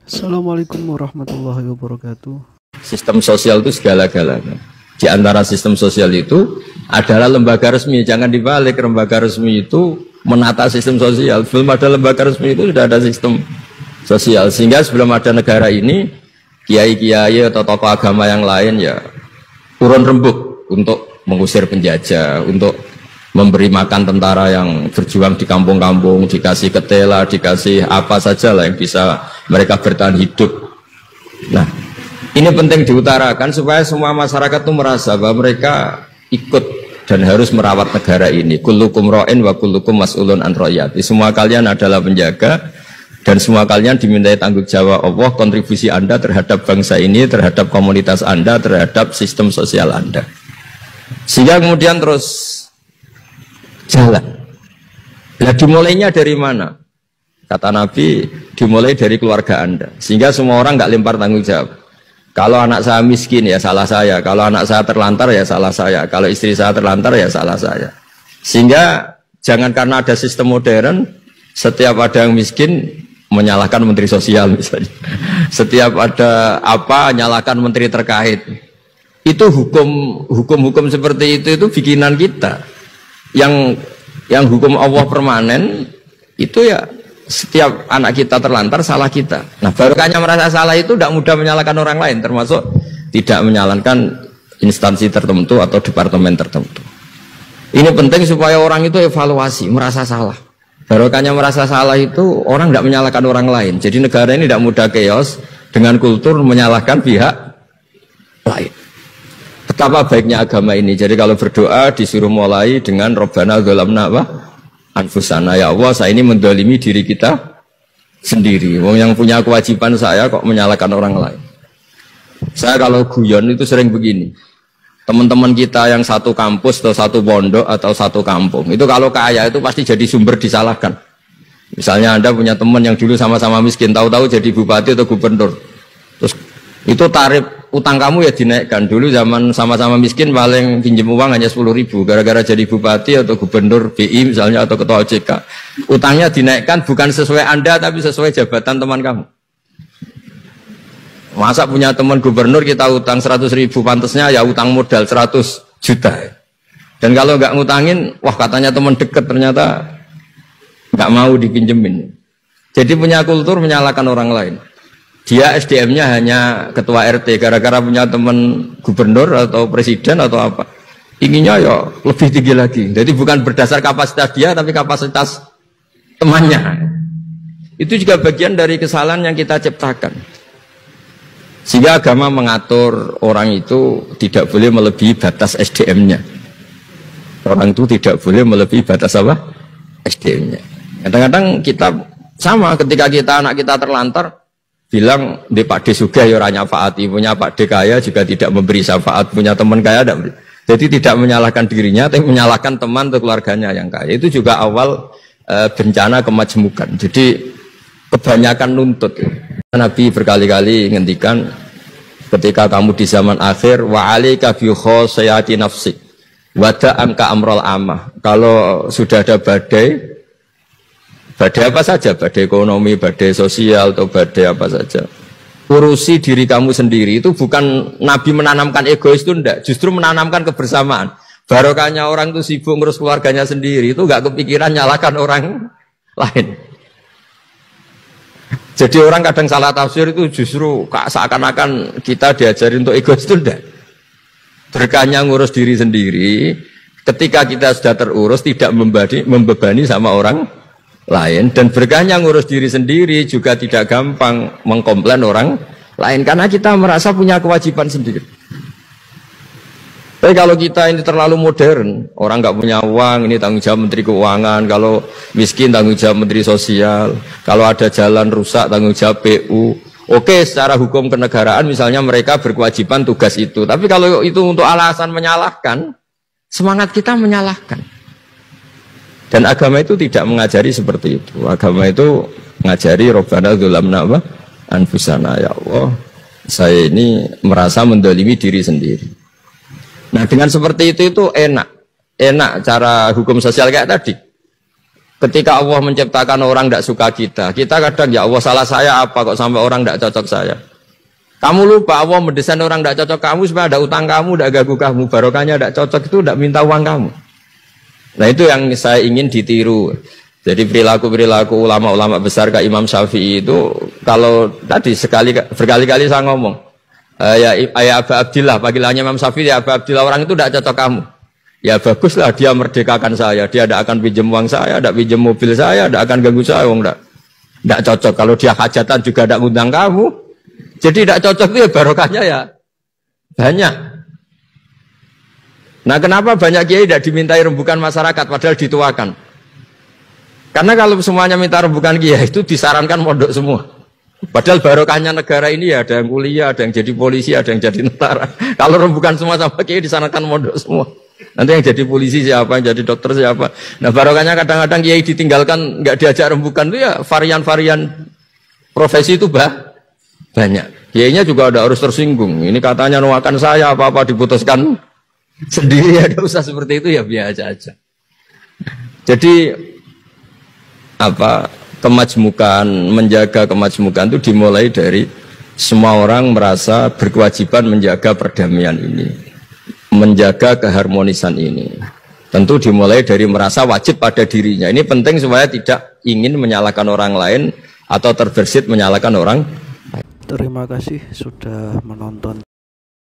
Assalamualaikum warahmatullahi wabarakatuh. Sistem sosial itu segala-galanya. Di antara sistem sosial itu adalah lembaga resmi. Jangan dibalik, lembaga resmi itu menata sistem sosial. Belum ada lembaga resmi itu sudah ada sistem sosial. Sehingga sebelum ada negara ini, kiai-kiai atau tokoh agama yang lain ya urun rembuk untuk mengusir penjajah, untuk memberi makan tentara yang berjuang di kampung-kampung, dikasih ketela, dikasih apa saja lah yang bisa mereka bertahan hidup. Nah, ini penting diutarakan supaya semua masyarakat itu merasa bahwa mereka ikut dan harus merawat negara ini. Kullukum ra'in wa kullukum mas'ulun an ra'iyati. Semua kalian adalah penjaga dan semua kalian dimintai tanggung jawab Allah, kontribusi Anda terhadap bangsa ini, terhadap komunitas Anda, terhadap sistem sosial Anda. Sehingga kemudian terus jalan. Nah, dimulainya dari mana? Kata Nabi, dimulai dari keluarga Anda. Sehingga semua orang nggak lempar tanggung jawab. Kalau anak saya miskin ya salah saya. Kalau anak saya terlantar ya salah saya. Kalau istri saya terlantar ya salah saya. Sehingga jangan karena ada sistem modern, setiap ada yang miskin menyalahkan menteri sosial misalnya. Setiap ada apa nyalahkan menteri terkait. Itu hukum seperti itu bikinan kita. Yang hukum Allah permanen itu ya setiap anak kita terlantar salah kita. Nah, barokahnya merasa salah itu tidak mudah menyalahkan orang lain, termasuk tidak menyalahkan instansi tertentu atau departemen tertentu. Ini penting supaya orang itu evaluasi, merasa salah. Barokahnya merasa salah itu orang tidak menyalahkan orang lain. Jadi negara ini tidak mudah chaos dengan kultur menyalahkan pihak lain. Betapa baiknya agama ini. Jadi kalau berdoa disuruh mulai dengan Rabbana dzalamna anfusana, ya Allah saya ini mendolimi diri kita sendiri. Wong yang punya kewajiban saya kok menyalahkan orang lain. Saya kalau guyon itu sering begini. Teman-teman kita yang satu kampus atau satu pondok atau satu kampung itu kalau kaya itu pasti jadi sumber disalahkan. Misalnya Anda punya teman yang dulu sama-sama miskin, tahu-tahu jadi bupati atau gubernur. Terus itu tarif utang kamu ya dinaikkan. Dulu zaman sama-sama miskin paling pinjam uang hanya 10.000. Gara-gara jadi bupati atau gubernur BI misalnya atau ketua OJK, utangnya dinaikkan bukan sesuai Anda tapi sesuai jabatan teman kamu. Masa punya teman gubernur kita utang 100.000, pantasnya ya utang modal 100 juta. Dan kalau nggak ngutangin, wah katanya teman dekat ternyata nggak mau dipinjemin. Jadi punya kultur menyalahkan orang lain. Dia SDM-nya hanya ketua RT gara-gara punya teman gubernur atau presiden atau apa. Inginnya ya lebih tinggi lagi. Jadi bukan berdasar kapasitas dia tapi kapasitas temannya. Itu juga bagian dari kesalahan yang kita ciptakan. Sehingga agama mengatur orang itu tidak boleh melebihi batas SDM-nya. Orang itu tidak boleh melebihi batas apa? SDM-nya. Kadang-kadang kita sama ketika anak kita terlantar bilang di Pak D Sugih ya ora nyafaati, punya Pak D kaya juga tidak memberi syafaat, punya teman kaya tidak beri. Jadi tidak menyalahkan dirinya tapi menyalahkan teman atau keluarganya yang kaya. Itu juga awal bencana kemajmukan. Jadi kebanyakan nuntut. Nabi berkali-kali ngendikan ketika kamu di zaman akhir wa alika bi khosayati nafsi wada'an ka amrul amah. Kalau sudah ada badai apa saja, badai ekonomi, badai sosial, atau badai apa saja, urusi diri kamu sendiri. Itu bukan Nabi menanamkan egois itu enggak, justru menanamkan kebersamaan. Barokahnya orang itu sibuk ngurus keluarganya sendiri, itu enggak kepikiran nyalahkan orang lain. Jadi orang kadang salah tafsir itu justru seakan-akan kita diajari untuk egois itu enggak. Berkahnya ngurus diri sendiri, ketika kita sudah terurus tidak membebani sama orang lain, dan berkahnya ngurus diri sendiri juga tidak gampang mengkomplain orang lain karena kita merasa punya kewajiban sendiri. Tapi kalau kita ini terlalu modern, orang nggak punya uang, ini tanggung jawab Menteri Keuangan, kalau miskin tanggung jawab Menteri Sosial, kalau ada jalan rusak tanggung jawab PU. Oke, secara hukum kenegaraan misalnya mereka berkewajiban tugas itu, tapi kalau itu untuk alasan menyalahkan, semangat kita menyalahkan. Dan agama itu tidak mengajari seperti itu. Agama itu mengajari Rabbana dzalamna anfusana, ya Allah saya ini merasa mendolimi diri sendiri. Nah dengan seperti itu enak cara hukum sosial kayak tadi. Ketika Allah menciptakan orang tidak suka kita kadang ya Allah salah saya apa kok sampai orang tidak cocok saya. Kamu lupa Allah mendesain orang tidak cocok kamu supaya ada utang kamu, tidak ganggu kamu, barokahnya tidak cocok itu tidak minta uang kamu. Nah itu yang saya ingin ditiru. Jadi perilaku ulama-ulama besar kayak Imam Syafi'i itu kalau tadi berkali-kali saya ngomong ya Aba Abdillah panggilannya Imam Syafi'i ya Aba Abdillah orang itu tidak cocok kamu. Ya baguslah dia merdekakan saya, dia tidak akan pinjam uang saya, tidak pinjam mobil saya, tidak akan ganggu saya, tidak cocok. Kalau dia hajatan juga tidak ngundang kamu, jadi tidak cocok itu ya barokahnya ya banyak. Nah kenapa banyak kiai tidak dimintai rembukan masyarakat padahal dituakan? Karena kalau semuanya minta rembukan kiai itu disarankan mondok semua. Padahal barokahnya negara ini ya ada yang kuliah, ada yang jadi polisi, ada yang jadi tentara. Kalau rembukan semua sama kiai disarankan mondok semua. Nanti yang jadi polisi siapa, yang jadi dokter siapa. Nah barokahnya kadang-kadang kiai ditinggalkan nggak diajak rembukan itu ya varian-varian profesi itu banyak. Kiainya juga ada harus tersinggung. Ini katanya nuakan saya apa-apa diputuskan sendiri, ada usah seperti itu ya biasa aja. Jadi kemajmukan, menjaga kemajmukan itu dimulai dari semua orang merasa berkewajiban menjaga perdamaian ini. Menjaga keharmonisan ini tentu dimulai dari merasa wajib pada dirinya. Ini penting supaya tidak ingin menyalahkan orang lain atau terbersit menyalahkan orang. Terima kasih sudah menonton.